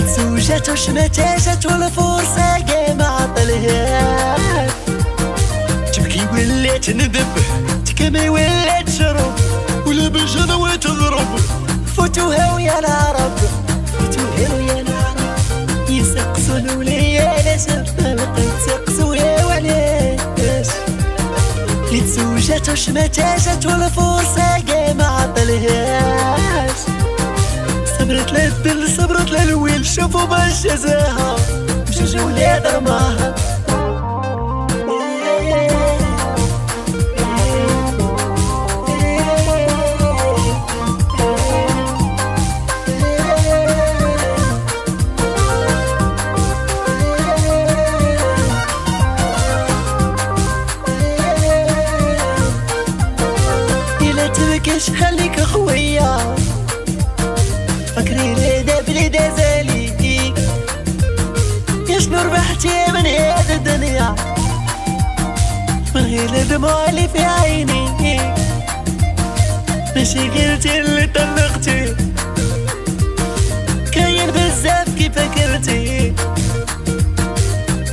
تزوجت وش ما جات والفرصة كاع ما عطلهاش. تبكي ولات ندب تكمي ولات شرب ولا بالجنوة تضرب فوتوها ويا العرب فوتوها ويا العرب يسقسوا الولية علاش طلقت سقسوها وعلاش. تزوجت وش ما جات والفرصة كاع ما عطلهاش. صبرت للدل صبرت للويل شوفوا باش جزاها بجوج ولاد رماها. إلا تبكيش خليك خويا فكري ليدا بليدا زالي يا شنو ربحتي من هاد الدنيا من غير الدموع اللي في عيني. ماشي قلتي اللي طلقتي كاين بزاف كيف فكرتي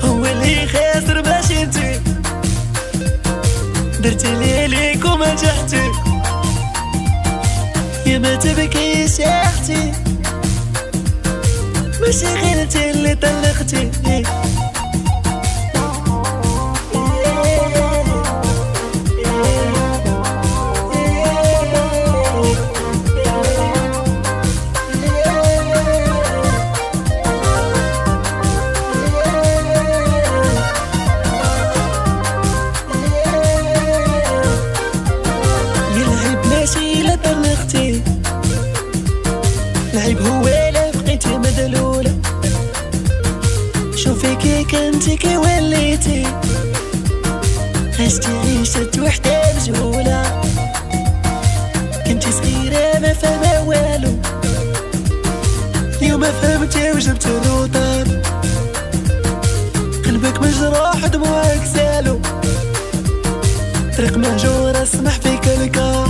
هو اللي خاسر باش انتي درتي لي ليك وما جحتي يا ما تبكيش يا اختي ماشي غير انتي اللي طلقتي. يلعب ماشي لا طلقتي العيب هو لا بقيتي مدلولة شوفي كي كنتي كي وليتي عشتي عيشة وحدة مجهولة كنتي صغيرة ما فاهمة والو اليوم فهمتي وجبت الوطن قلبك مجروح دموعك سالو طريق مهجورة اسمح فيك الكار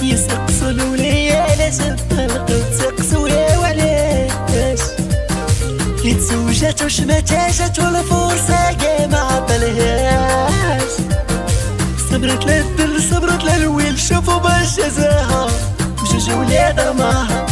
يسقسوا الولية علاش طلقت سقسوها وعلاش. تزوجت وش ما جات والفرصة كاع ما عطلهاش. صبرت للدل صبرت للويل شوفوا باش جزاها بجوج ولاد رماها.